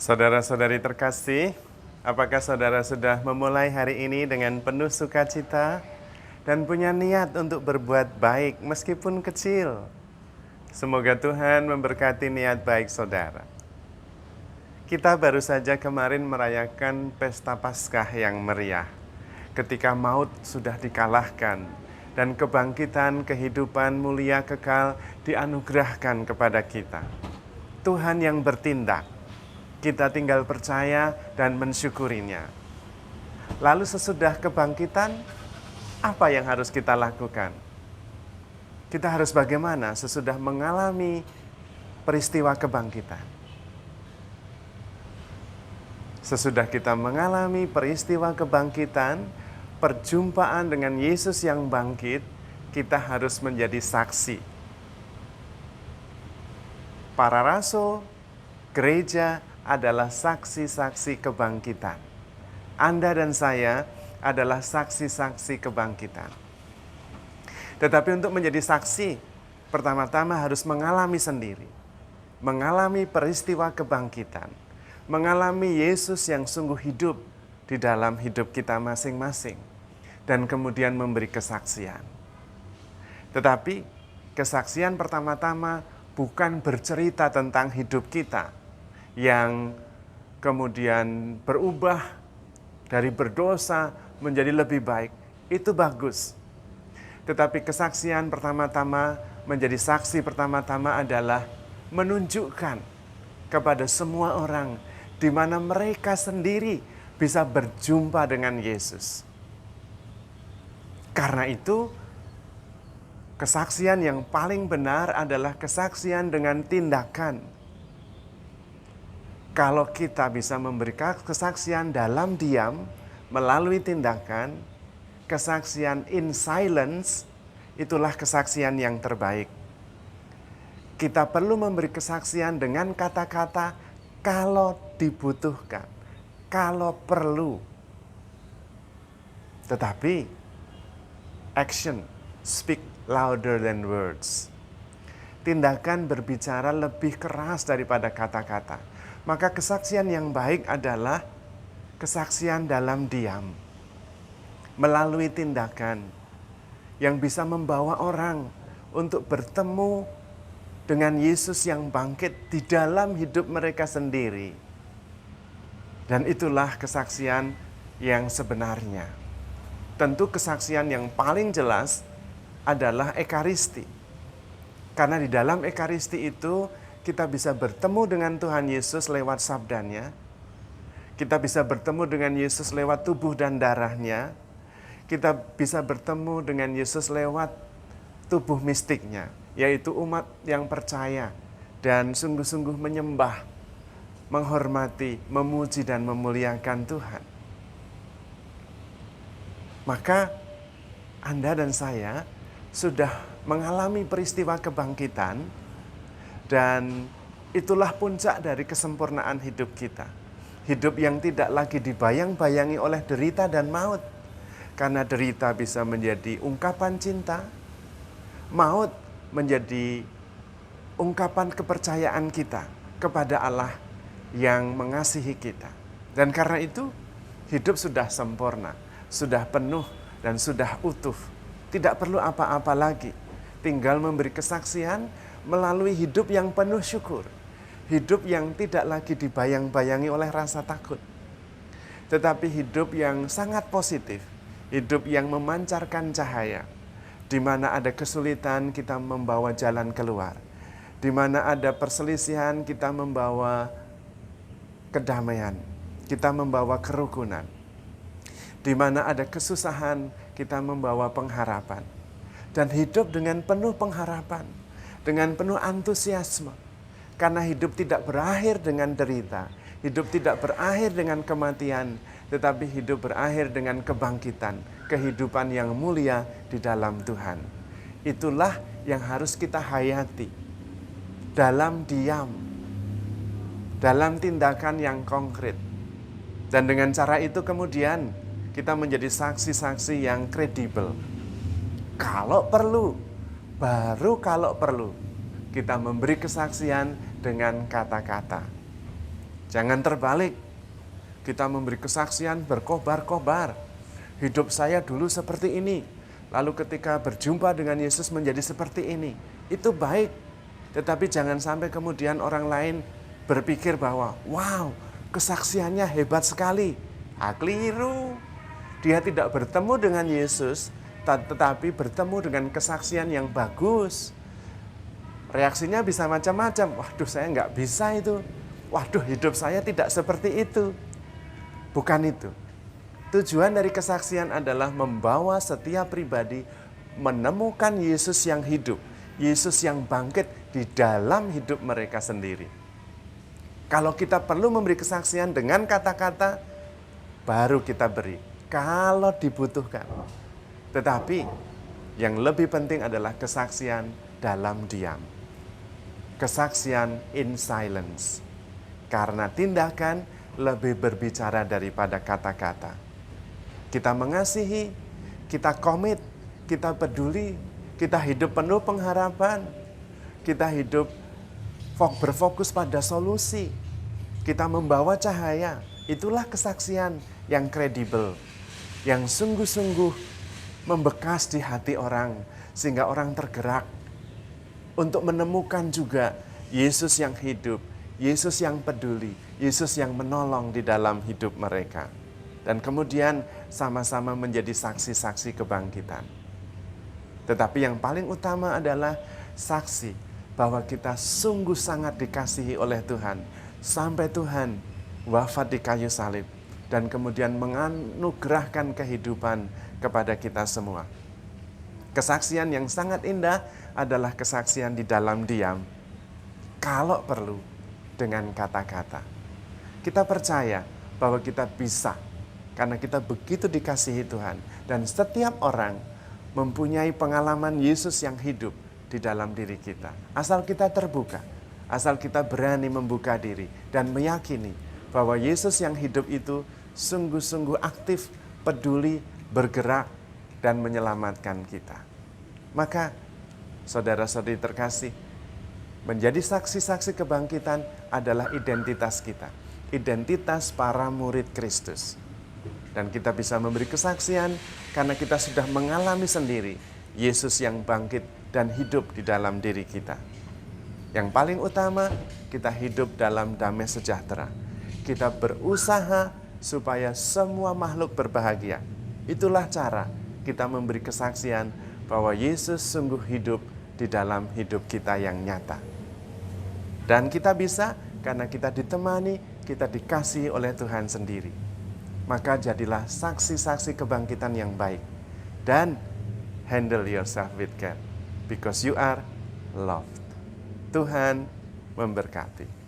Saudara-saudari terkasih, apakah saudara sudah memulai hari ini dengan penuh sukacita dan punya niat untuk berbuat baik meskipun kecil? Semoga Tuhan memberkati niat baik saudara. Kita baru saja kemarin merayakan pesta Paskah yang meriah, ketika maut sudah dikalahkan dan kebangkitan kehidupan mulia kekal dianugerahkan kepada kita. Tuhan yang bertindak, kita tinggal percaya dan mensyukurinya. Lalu sesudah kebangkitan, apa yang harus kita lakukan? Kita harus bagaimana sesudah mengalami peristiwa kebangkitan? Sesudah kita mengalami peristiwa kebangkitan, perjumpaan dengan Yesus yang bangkit, kita harus menjadi saksi. Para rasul, gereja adalah saksi-saksi kebangkitan. Anda dan saya adalah saksi-saksi kebangkitan. Tetapi untuk menjadi saksi, pertama-tama harus mengalami sendiri. Mengalami peristiwa kebangkitan. Mengalami Yesus yang sungguh hidup di dalam hidup kita masing-masing. Dan kemudian memberi kesaksian. Tetapi kesaksian pertama-tama bukan bercerita tentang hidup kita yang kemudian berubah dari berdosa menjadi lebih baik. Itu bagus. Tetapi kesaksian pertama-tama, menjadi saksi pertama-tama adalah menunjukkan kepada semua orang di mana mereka sendiri bisa berjumpa dengan Yesus. Karena itu, kesaksian yang paling benar adalah kesaksian dengan tindakan. Kalau kita bisa memberikan kesaksian dalam diam, melalui tindakan, kesaksian in silence, itulah kesaksian yang terbaik. Kita perlu memberi kesaksian dengan kata-kata kalau dibutuhkan, kalau perlu. Tetapi, action speak louder than words. Tindakan berbicara lebih keras daripada kata-kata. Maka kesaksian yang baik adalah kesaksian dalam diam. Melalui tindakan yang bisa membawa orang untuk bertemu dengan Yesus yang bangkit di dalam hidup mereka sendiri. Dan itulah kesaksian yang sebenarnya. Tentu kesaksian yang paling jelas adalah Ekaristi. Karena di dalam Ekaristi itu kita bisa bertemu dengan Tuhan Yesus lewat sabdanya. Kita bisa bertemu dengan Yesus lewat tubuh dan darahnya. Kita bisa bertemu dengan Yesus lewat tubuh mistiknya, yaitu umat yang percaya dan sungguh-sungguh menyembah, menghormati, memuji dan memuliakan Tuhan. Maka Anda dan saya sudah mengalami peristiwa kebangkitan, dan itulah puncak dari kesempurnaan hidup kita. Hidup yang tidak lagi dibayang-bayangi oleh derita dan maut. Karena derita bisa menjadi ungkapan cinta, maut menjadi ungkapan kepercayaan kita kepada Allah yang mengasihi kita. Dan karena itu, hidup sudah sempurna, sudah penuh dan sudah utuh. Tidak perlu apa-apa lagi, tinggal memberi kesaksian melalui hidup yang penuh syukur. Hidup yang tidak lagi dibayang-bayangi oleh rasa takut. Tetapi hidup yang sangat positif. Hidup yang memancarkan cahaya. Di mana ada kesulitan, kita membawa jalan keluar. Di mana ada perselisihan, kita membawa kedamaian. Kita membawa kerukunan. Di mana ada kesusahan, kita membawa pengharapan. Dan hidup dengan penuh pengharapan. Dengan penuh antusiasme. Karena hidup tidak berakhir dengan derita. Hidup tidak berakhir dengan kematian. Tetapi hidup berakhir dengan kebangkitan. Kehidupan yang mulia di dalam Tuhan. Itulah yang harus kita hayati. Dalam diam. Dalam tindakan yang konkret. Dan dengan cara itu kemudian kita menjadi saksi-saksi yang kredibel. Kalau perlu. Baru kalau perlu, kita memberi kesaksian dengan kata-kata. Jangan terbalik. Kita memberi kesaksian berkobar-kobar. Hidup saya dulu seperti ini. Lalu ketika berjumpa dengan Yesus menjadi seperti ini. Itu baik. Tetapi jangan sampai kemudian orang lain berpikir bahwa, wow, kesaksiannya hebat sekali. Keliru. Dia tidak bertemu dengan Yesus, tetapi bertemu dengan kesaksian yang bagus. Reaksinya bisa macam-macam. Waduh, saya nggak bisa itu. Waduh, hidup saya tidak seperti itu. Bukan itu. Tujuan dari kesaksian adalah membawa setiap pribadi menemukan Yesus yang hidup, Yesus yang bangkit di dalam hidup mereka sendiri. Kalau kita perlu memberi kesaksian dengan kata-kata, baru kita beri. Kalau dibutuhkan. Tetapi yang lebih penting adalah kesaksian dalam diam. Kesaksian in silence. Karena tindakan lebih berbicara daripada kata-kata. Kita mengasihi, kita komit, kita peduli, kita hidup penuh pengharapan, kita hidup berfokus pada solusi, kita membawa cahaya. Itulah kesaksian yang kredibel, yang sungguh-sungguh membekas di hati orang, sehingga orang tergerak untuk menemukan juga Yesus yang hidup, Yesus yang peduli, Yesus yang menolong di dalam hidup mereka. Dan kemudian sama-sama menjadi saksi-saksi kebangkitan. Tetapi yang paling utama adalah saksi bahwa kita sungguh sangat dikasihi oleh Tuhan. Sampai Tuhan wafat di kayu salib dan kemudian menganugerahkan kehidupan kepada kita semua. Kesaksian yang sangat indah adalah kesaksian di dalam diam. Kalau perlu, dengan kata-kata. Kita percaya bahwa kita bisa, karena kita begitu dikasihi Tuhan. Dan setiap orang mempunyai pengalaman Yesus yang hidup di dalam diri kita. Asal kita terbuka, asal kita berani membuka diri dan meyakini bahwa Yesus yang hidup itu sungguh-sungguh aktif, peduli, bergerak, dan menyelamatkan kita. Maka, saudara-saudari terkasih, menjadi saksi-saksi kebangkitan adalah identitas kita. Identitas para murid Kristus. Dan kita bisa memberi kesaksian karena kita sudah mengalami sendiri Yesus yang bangkit dan hidup di dalam diri kita. Yang paling utama, kita hidup dalam damai sejahtera. Kita berusaha supaya semua makhluk berbahagia. Itulah cara kita memberi kesaksian bahwa Yesus sungguh hidup di dalam hidup kita yang nyata. Dan kita bisa karena kita ditemani, kita dikasihi oleh Tuhan sendiri. Maka jadilah saksi-saksi kebangkitan yang baik. Dan handle yourself with care. Because you are loved. Tuhan memberkati.